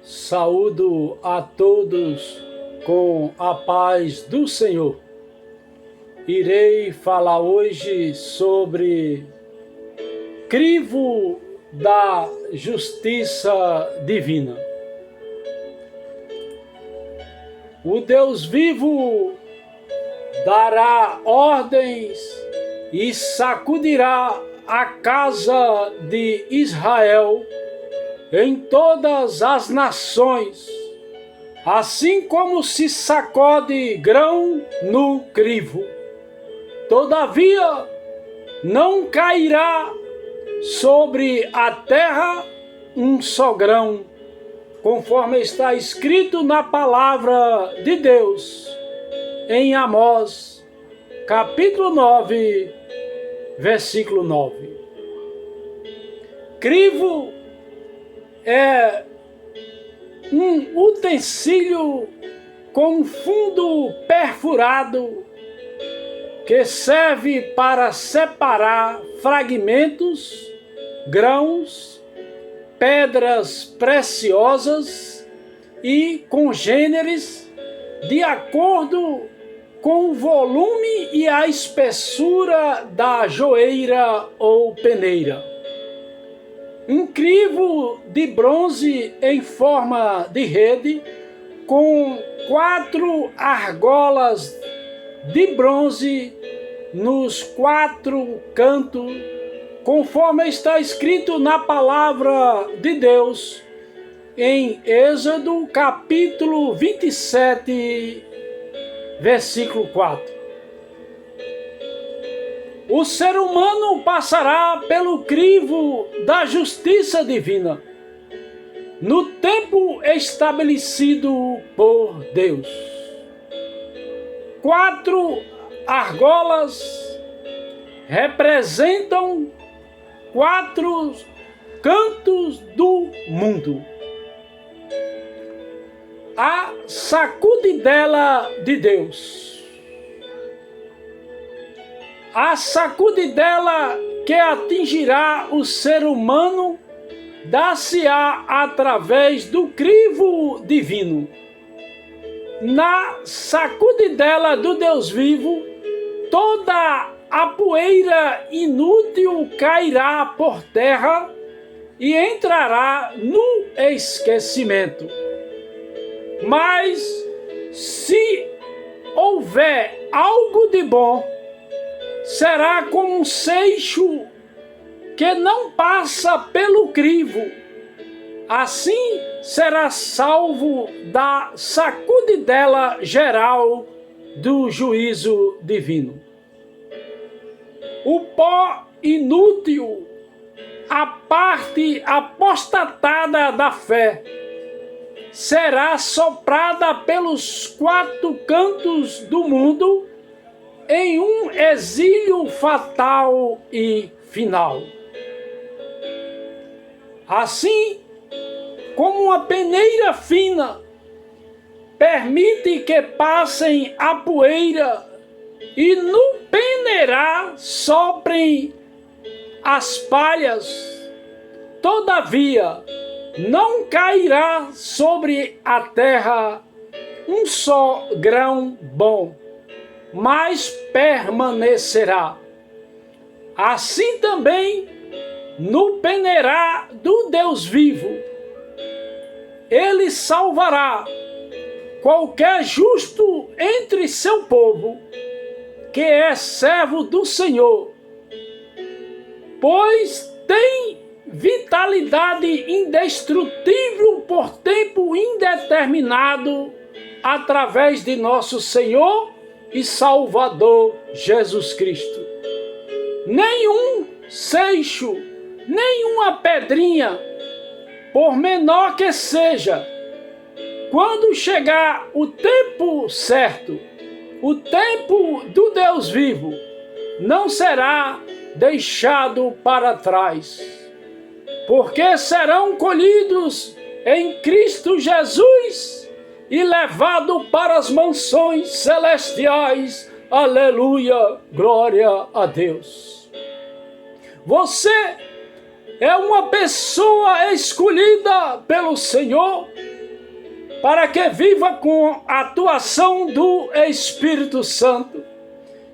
Saúdo a todos com a paz do Senhor. Irei falar hoje sobre crivo da justiça divina. O Deus vivo dará ordens e sacudirá a casa de Israel em todas as nações, assim como se sacode grão no crivo. Todavia, não cairá sobre a terra um só grão, conforme está escrito na palavra de Deus, em Amós, capítulo 9, versículo 9. Crivo é um utensílio com fundo perfurado que serve para separar fragmentos, grãos, pedras preciosas e congêneres de acordo com o volume e a espessura da joeira ou peneira. Um crivo de bronze em forma de rede, com 4 argolas de bronze nos 4 cantos, conforme está escrito na palavra de Deus, em Êxodo capítulo 27, versículo 4. O ser humano passará pelo crivo da justiça divina, no tempo estabelecido por Deus. 4 argolas representam 4 cantos do mundo. A sacudidela de Deus. A sacudidela que atingirá o ser humano dar-se-á através do crivo divino. Na sacudidela do Deus vivo, toda a poeira inútil cairá por terra e entrará no esquecimento. Mas se houver algo de bom, será como um seixo que não passa pelo crivo. Assim será salvo da sacudidela geral do juízo divino. O pó inútil, a parte apostatada da fé, será soprada pelos 4 cantos do mundo em um exílio fatal e final. Assim como uma peneira fina permite que passem a poeira e no peneirar soprem as palhas, todavia não cairá sobre a terra um só grão bom, mas permanecerá. Assim também no peneirar do Deus vivo, ele salvará qualquer justo entre seu povo, que é servo do Senhor, pois tem vitalidade indestrutível por tempo indeterminado, através de nosso Senhor e Salvador Jesus Cristo. Nenhum seixo, nenhuma pedrinha, por menor que seja, quando chegar o tempo certo, o tempo do Deus vivo, não será deixado para trás, porque serão colhidos em Cristo Jesus e levados para as mansões celestiais. Aleluia, glória a Deus. Você é uma pessoa escolhida pelo Senhor para que viva com a atuação do Espírito Santo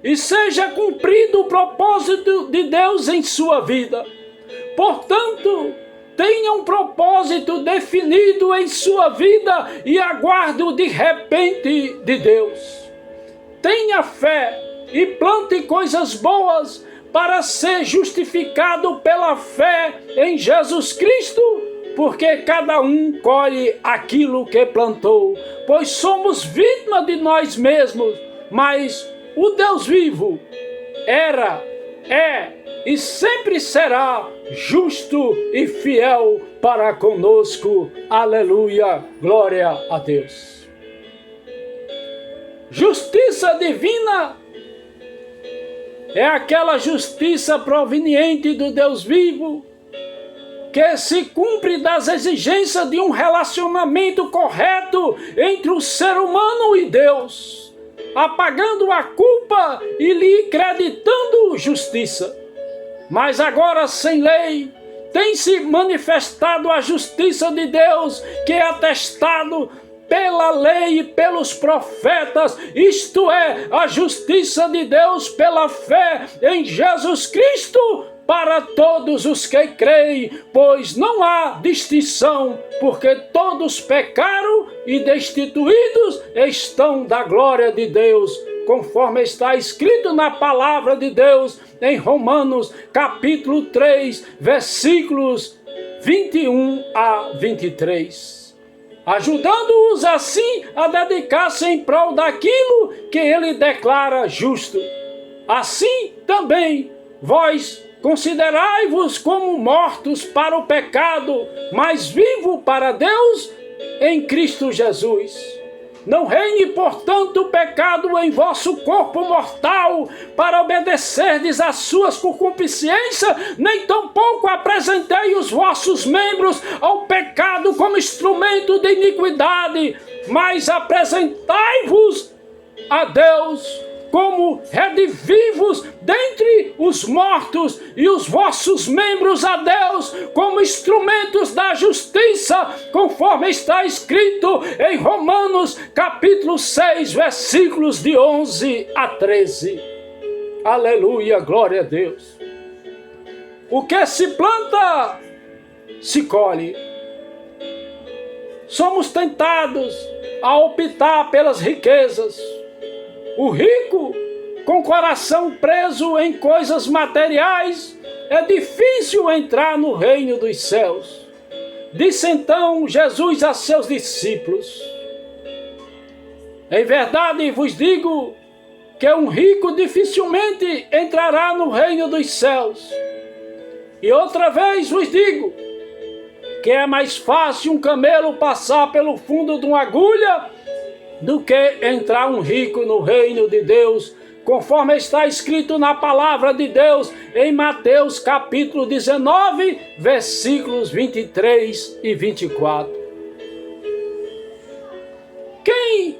e seja cumprido o propósito de Deus em sua vida. Portanto, tenha um propósito definido em sua vida e aguarde o de repente de Deus. Tenha fé e plante coisas boas para ser justificado pela fé em Jesus Cristo, porque cada um colhe aquilo que plantou, pois somos vítimas de nós mesmos, mas o Deus vivo era, é e sempre será justo e fiel para conosco. Aleluia, glória a Deus. Justiça divina é aquela justiça proveniente do Deus vivo, que se cumpre das exigências de um relacionamento correto entre o ser humano e Deus, apagando a culpa e lhe acreditando justiça. Mas agora, sem lei, tem se manifestado a justiça de Deus, que é atestado pela lei e pelos profetas, isto é, a justiça de Deus pela fé em Jesus Cristo, para todos os que creem, pois não há distinção, porque todos pecaram e destituídos estão da glória de Deus, conforme está escrito na palavra de Deus em Romanos capítulo 3, versículos 21 a 23. Ajudando-os assim a dedicar-se em prol daquilo que ele declara justo. Assim também vós considerai-vos como mortos para o pecado, mas vivos para Deus em Cristo Jesus. Não reine, portanto, o pecado em vosso corpo mortal, para obedecerdes às suas concupiscências, nem tampouco apresentei os vossos membros ao pecado como instrumento de iniquidade, mas apresentai-vos a Deus como redivivos dentre os mortos, e os vossos membros a Deus como instrumentos da justiça, conforme está escrito em Romanos capítulo 6, versículos de 11 a 13. Aleluia, glória a Deus. O que se planta, se colhe. Somos tentados a optar pelas riquezas. O rico, com o coração preso em coisas materiais, é difícil entrar no reino dos céus. Disse então Jesus a seus discípulos: em verdade vos digo que um rico dificilmente entrará no reino dos céus. E outra vez vos digo que é mais fácil um camelo passar pelo fundo de uma agulha do que entrar um rico no reino de Deus, conforme está escrito na palavra de Deus em Mateus capítulo 19, versículos 23 e 24. Quem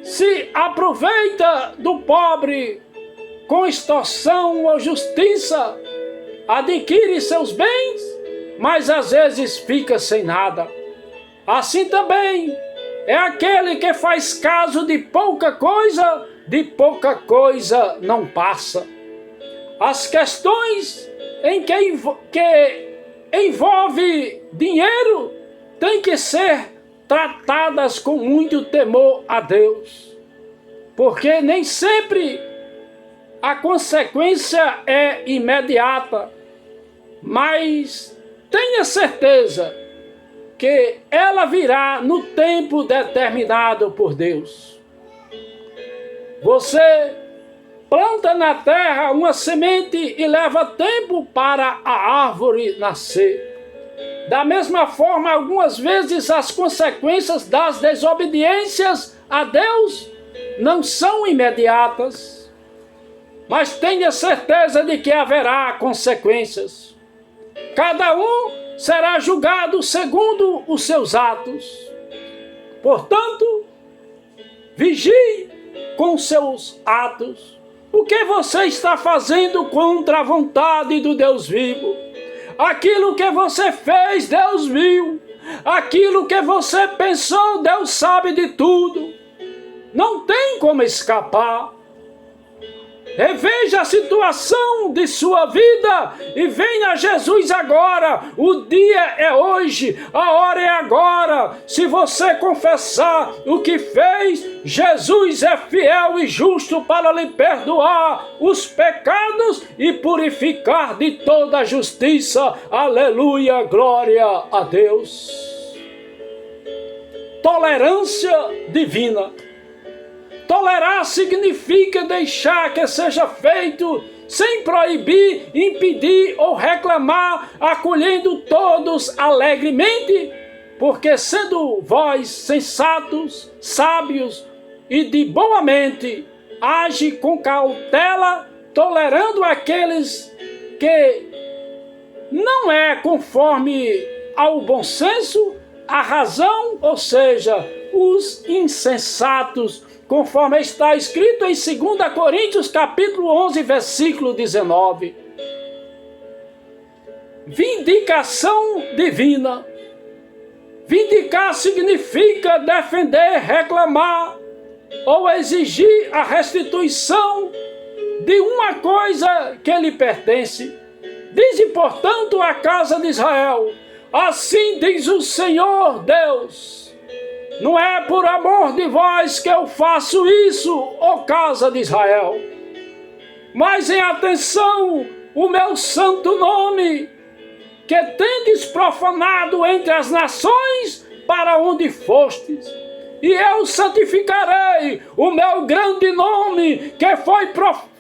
se aproveita do pobre com extorsão ou justiça, adquire seus bens, mas às vezes fica sem nada. Assim também é aquele que faz caso de pouca coisa não passa. As questões em que envolve dinheiro têm que ser tratadas com muito temor a Deus, porque nem sempre a consequência é imediata, mas tenha certeza que ela virá no tempo determinado por Deus. Você planta na terra uma semente e leva tempo para a árvore nascer. Da mesma forma, algumas vezes as consequências das desobediências a Deus não são imediatas, mas tenha certeza de que haverá consequências. Cada um será julgado segundo os seus atos. Portanto, vigie com seus atos. O que você está fazendo contra a vontade do Deus vivo? Aquilo que você fez, Deus viu. aquilo que você pensou, Deus sabe de tudo. Não tem como escapar. Reveja a situação de sua vida e venha a Jesus agora. O dia é hoje, a hora é agora. Se você confessar o que fez, Jesus é fiel e justo para lhe perdoar os pecados e purificar de toda a justiça. Aleluia, glória a Deus. Tolerância divina. Tolerar significa deixar que seja feito sem proibir, impedir ou reclamar, acolhendo todos alegremente, porque sendo vós sensatos, sábios e de boa mente, age com cautela, tolerando aqueles que não é conforme ao bom senso, a razão, ou seja, os insensatos, conforme está escrito em 2 Coríntios capítulo 11, versículo 19. Vindicação divina. Vindicar significa defender, reclamar ou exigir a restituição de uma coisa que lhe pertence. Dize, portanto, a casa de Israel: assim diz o Senhor Deus, não é por amor de vós que eu faço isso, ó casa de Israel, mas em atenção o meu santo nome, que tendes profanado entre as nações para onde fostes, e eu santificarei o meu grande nome, que foi profanado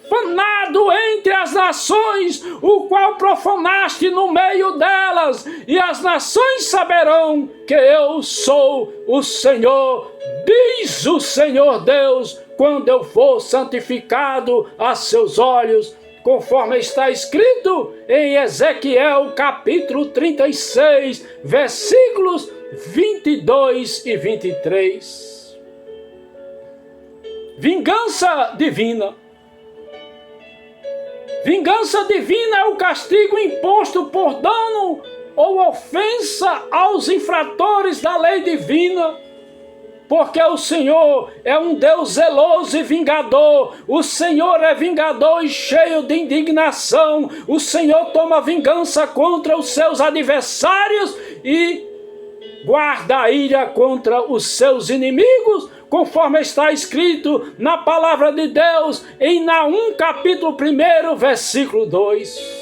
entre as nações, o qual profanaste no meio delas, e as nações saberão que eu sou o Senhor, diz o Senhor Deus, quando eu for santificado a seus olhos, conforme está escrito em Ezequiel capítulo 36, versículos 22 e 23. Vingança divina. Vingança divina é o castigo imposto por dano ou ofensa aos infratores da lei divina, porque o Senhor é um Deus zeloso e vingador. O Senhor é vingador e cheio de indignação. O Senhor toma vingança contra os seus adversários e guarda a ira contra os seus inimigos, conforme está escrito na palavra de Deus em Naum capítulo 1, versículo 2.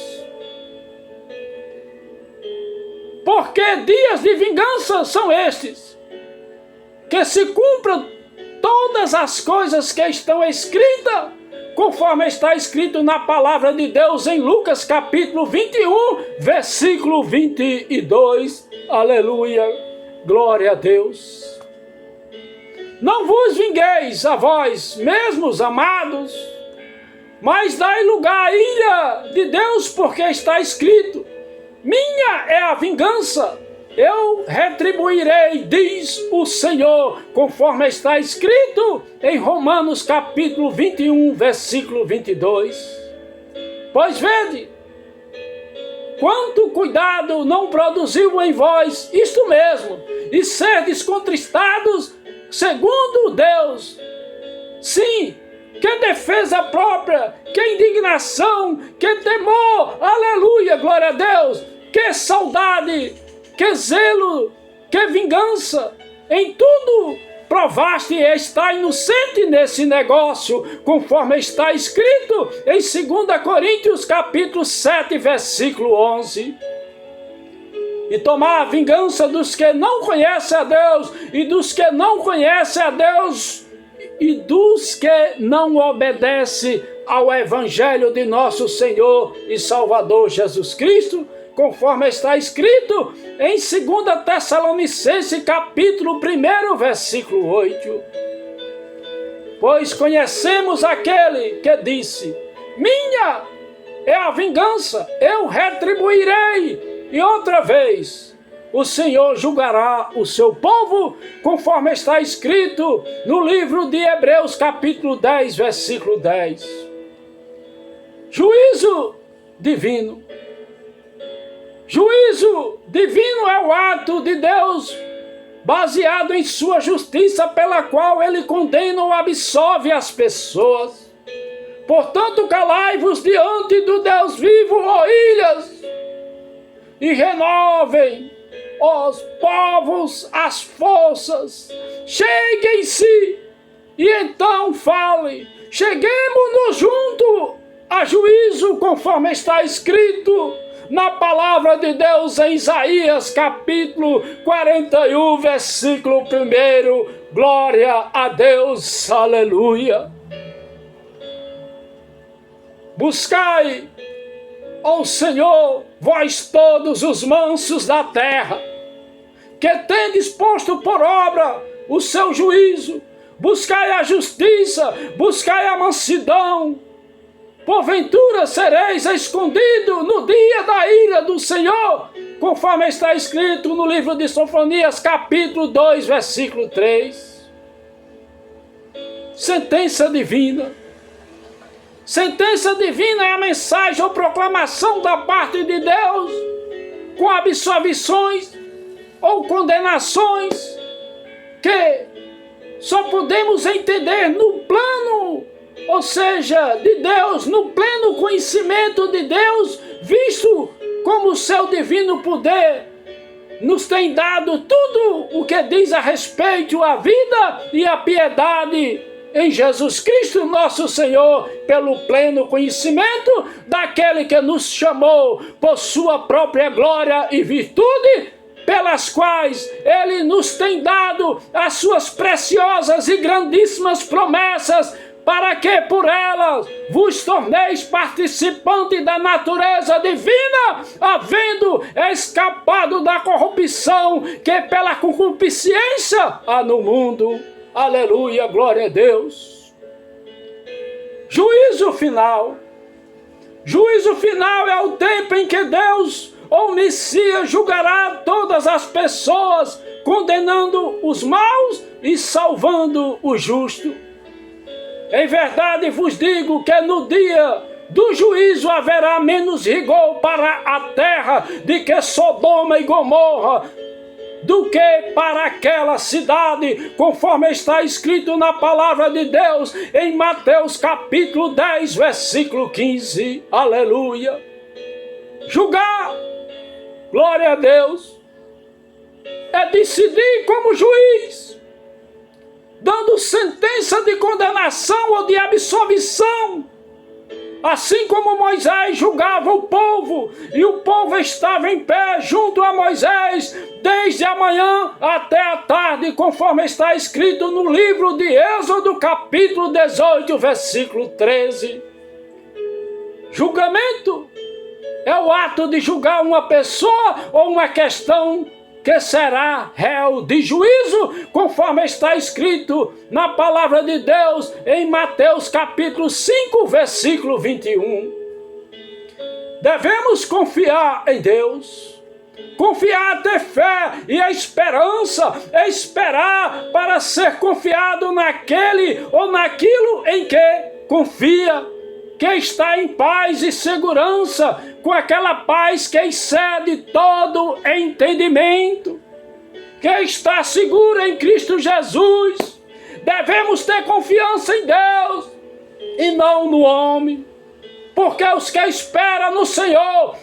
Porque dias de vingança são estes, que se cumpram todas as coisas que estão escritas, conforme está escrito na palavra de Deus em Lucas capítulo 21, versículo 22. Aleluia, glória a Deus. Não vos vingueis a vós mesmos, amados, mas dai lugar à ira de Deus, porque está escrito: minha é a vingança, eu retribuirei, diz o Senhor, conforme está escrito em Romanos capítulo 21, versículo 22. Pois vede, quanto cuidado não produziu em vós isto mesmo, e serdes contristados segundo Deus. Sim, que defesa própria, que indignação, que temor, aleluia, glória a Deus, que saudade, que zelo, que vingança, em tudo provaste e está inocente nesse negócio, conforme está escrito em 2 Coríntios capítulo 7, versículo 11. E tomar a vingança dos que não conhecem a Deus, e dos que não conhecem a Deus, e dos que não obedecem ao Evangelho de nosso Senhor e Salvador Jesus Cristo, conforme está escrito em 2 Tessalonicenses capítulo 1, versículo 8. Pois conhecemos aquele que disse: minha é a vingança, eu retribuirei. E outra vez, o Senhor julgará o seu povo, conforme está escrito no livro de Hebreus, capítulo 10, versículo 10. Juízo divino. Juízo divino é o ato de Deus baseado em sua justiça, pela qual ele condena ou absolve as pessoas. Portanto, calai-vos diante do Deus vivo, ó ilhas, e renovem os povos as forças. Cheguem-se e então fale. Cheguemos-nos junto a juízo, conforme está escrito na palavra de Deus em Isaías capítulo 41, versículo 1. Glória a Deus, aleluia. Buscai ao Senhor, vós todos os mansos da terra, que tendes posto por obra o seu juízo. Buscai a justiça, buscai a mansidão. Porventura sereis escondidos no dia da ira do Senhor, conforme está escrito no livro de Sofonias, capítulo 2, versículo 3. Sentença divina. Sentença divina é a mensagem ou proclamação da parte de Deus, com absolvições ou condenações, que só podemos entender no plano, ou seja, de Deus, no pleno conhecimento de Deus, visto como o seu divino poder nos tem dado tudo o que diz a respeito à vida e à piedade em Jesus Cristo, nosso Senhor, pelo pleno conhecimento daquele que nos chamou por sua própria glória e virtude, pelas quais Ele nos tem dado as suas preciosas e grandíssimas promessas, para que por elas vos torneis participantes da natureza divina, havendo escapado da corrupção que pela concupiscência há no mundo. Aleluia, glória a Deus. Juízo final. Juízo final é o tempo em que Deus, ou Messias, julgará todas as pessoas, condenando os maus e salvando o justo. Em verdade vos digo que no dia do juízo haverá menos rigor para a terra de que Sodoma e Gomorra, do que para aquela cidade, conforme está escrito na palavra de Deus em Mateus capítulo 10, versículo 15. Aleluia. Julgar, glória a Deus, é decidir como juiz, dando sentença de condenação ou de absolvição, assim como Moisés julgava o povo, e o povo estava em pé junto a Moisés, desde a manhã até a tarde, conforme está escrito no livro de Êxodo, capítulo 18, versículo 13. Julgamento é o ato de julgar uma pessoa ou uma questão que será réu de juízo, conforme está escrito na palavra de Deus em Mateus capítulo 5, versículo 21. Devemos confiar em Deus, confiar, ter fé e a esperança, esperar para ser confiado naquele ou naquilo em que confia, que está em paz e segurança, com aquela paz que excede todo entendimento, que está segura em Cristo Jesus. Devemos ter confiança em Deus e não no homem, porque os que esperam no Senhor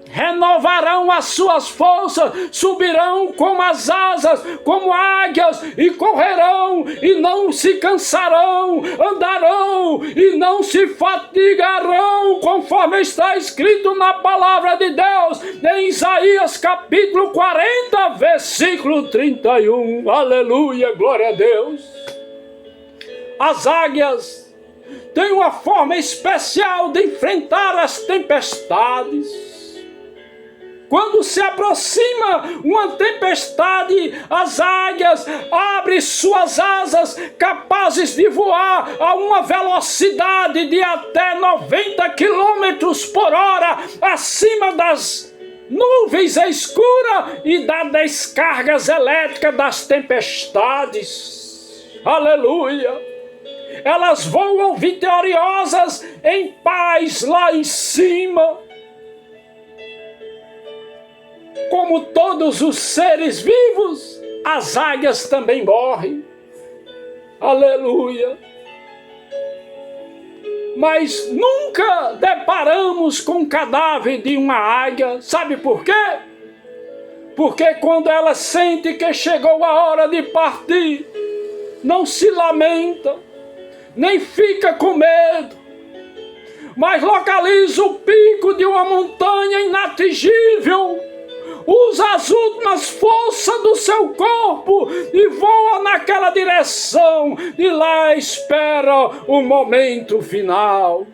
renovarão as suas forças, subirão como as asas, como águias, e correrão e não se cansarão, andarão e não se fatigarão, conforme está escrito na palavra de Deus em Isaías capítulo 40, versículo 31. Aleluia, glória a Deus. As águias têm uma forma especial de enfrentar as tempestades. Quando se aproxima uma tempestade, as águias abrem suas asas, capazes de voar a uma velocidade de até 90 quilômetros por hora, acima das nuvens escuras e das descargas elétricas das tempestades. Aleluia! Elas voam vitoriosas em paz lá em cima. como todos os seres vivos, as águias também morrem. Aleluia! Mas nunca deparamos com o cadáver de uma águia. Sabe por quê? Porque quando ela sente que chegou a hora de partir, não se lamenta, nem fica com medo, mas localiza o pico de uma montanha inatingível, usa as últimas forças do seu corpo e voa naquela direção, e lá espera o momento final.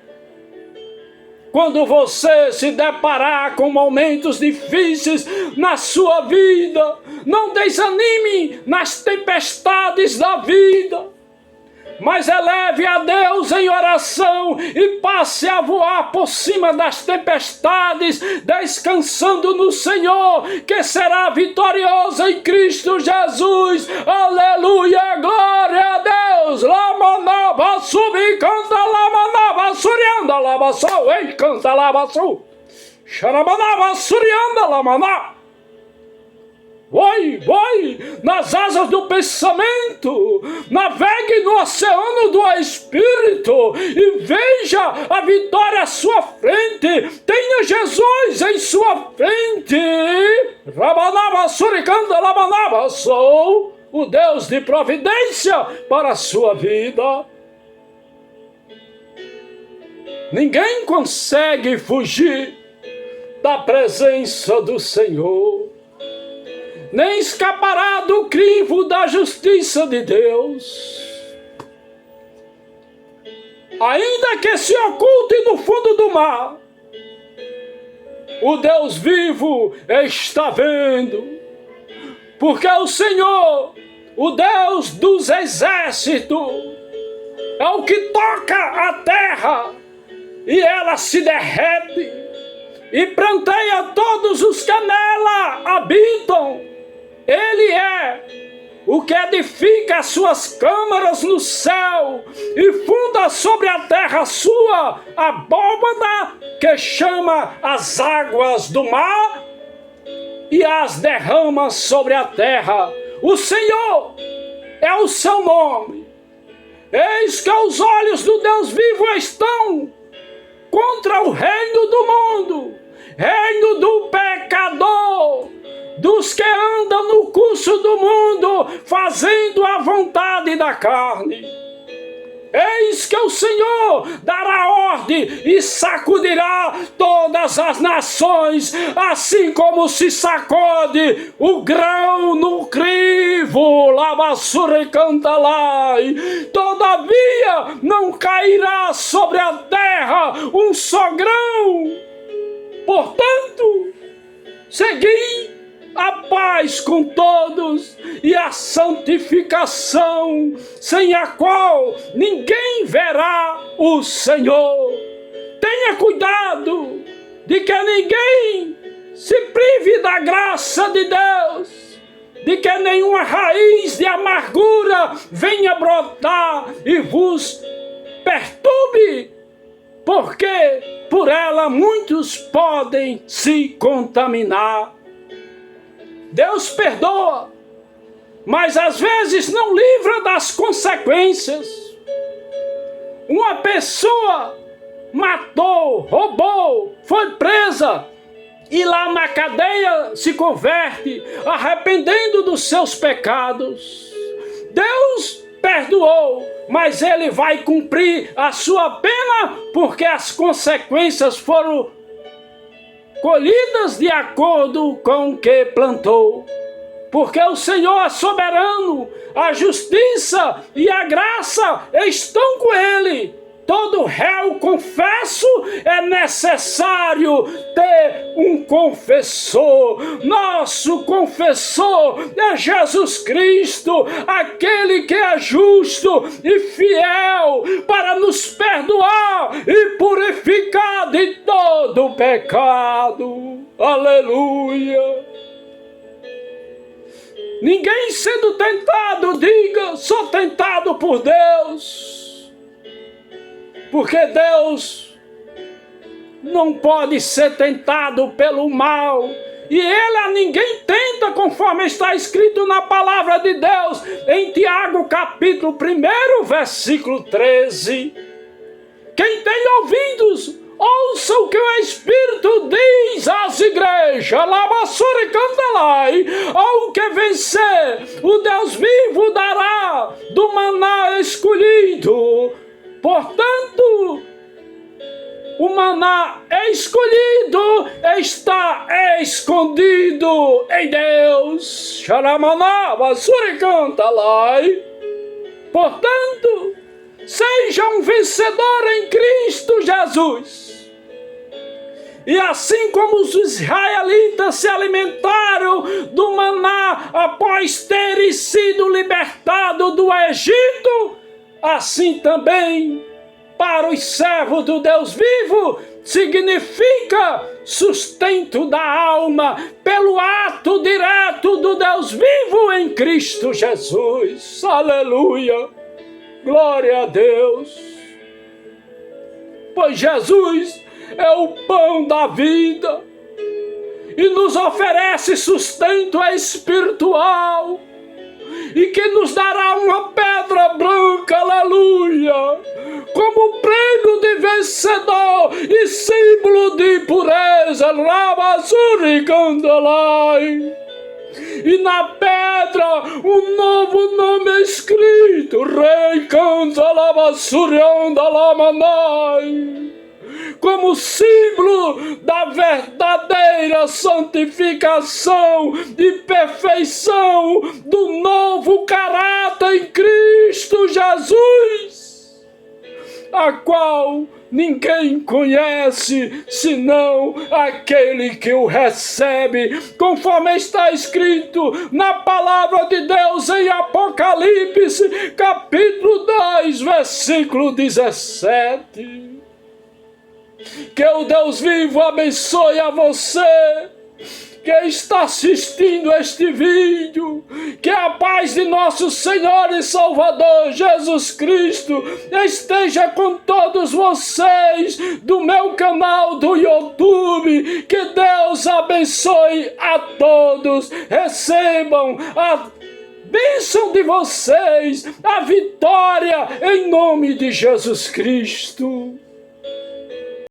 Quando você se deparar com momentos difíceis na sua vida, não desanime nas tempestades da vida, mas eleve a Deus em oração e passe a voar por cima das tempestades, descansando no Senhor, que será vitorioso em Cristo Jesus. Aleluia, glória a Deus. Lamanaba, subi, canta, lamanaba, surianda, labaçou, ei, canta, labaçou. Xaramanaba, surianda, lamaná. Vai, nas asas do pensamento, navegue no oceano do Espírito e veja a vitória à sua frente. Tenha Jesus em sua frente. Rabanaba, suricanda, labanaba, sou o Deus de providência para a sua vida. Ninguém consegue fugir da presença do Senhor, nem escapará do crivo da justiça de Deus. Ainda que se oculte no fundo do mar, o Deus vivo está vendo, porque o Senhor, o Deus dos exércitos, é o que toca a terra e ela se derrete e planteia todos os que nela habitam. Ele é o que edifica as suas câmaras no céu e funda sobre a terra sua abóbada, que chama as águas do mar e as derrama sobre a terra. O Senhor é o seu nome. Eis que os olhos do Deus vivo estão contra o reino do mundo, reino do pecador, dos que andam no curso do mundo, fazendo a vontade da carne. Eis que o Senhor dará ordem e sacudirá todas as nações, assim como se sacode o grão no crivo. Lavassura e cantalai. Todavia não cairá sobre a terra um só grão. Portanto, segui a paz com todos e a santificação, sem a qual ninguém verá o Senhor. Tenha cuidado de que ninguém se prive da graça de Deus, de que nenhuma raiz de amargura venha brotar e vos perturbe, porque por ela muitos podem se contaminar. Deus perdoa, mas às vezes não livra das consequências. Uma pessoa matou, roubou, foi presa e lá na cadeia se converte, arrependendo dos seus pecados. Deus perdoou, mas ele vai cumprir a sua pena, porque as consequências foram colhidas de acordo com o que plantou. Porque o Senhor é soberano, a justiça e a graça estão com ele. Todo réu confesso é necessário ter um confessor. Nosso confessor é Jesus Cristo, aquele que é justo e fiel para nos perdoar e purificar de todo pecado. Aleluia! Ninguém sendo tentado, diga, sou tentado por Deus. Porque Deus não pode ser tentado pelo mal E ele a ninguém tenta, conforme está escrito na palavra de Deus, em Tiago capítulo 1, versículo 13. Quem tem ouvidos, ouça o que o Espírito diz às igrejas. Lavassura e cantalai. Ao que vencer, o Deus vivo dará do maná escolhido. Portanto, o maná escolhido está escondido em Deus. Xaramaná, vassoura e cantalai. Portanto, seja um vencedor em Cristo Jesus. E assim como os israelitas se alimentaram do maná após terem sido libertados do Egito, assim também, para os servos do Deus vivo, significa sustento da alma pelo ato direto do Deus vivo em Cristo Jesus. Aleluia! Glória a Deus! Pois Jesus é o pão da vida e nos oferece sustento espiritual e que nos dará uma pedra branca, aleluia, como prêmio de vencedor e símbolo de pureza, lavassura e candelai. E na pedra um novo nome escrito, Rei Canta Lavassurianda Lamanai, como símbolo da verdadeira santificação e perfeição do novo caráter em Cristo Jesus, a qual ninguém conhece senão aquele que o recebe, conforme está escrito na palavra de Deus em Apocalipse, capítulo 2, versículo 17. Que o Deus vivo abençoe a você que está assistindo este vídeo. Que a paz de nosso Senhor e Salvador Jesus Cristo esteja com todos vocês do meu canal do YouTube. Que Deus abençoe a todos. Recebam a bênção de vocês, a vitória em nome de Jesus Cristo.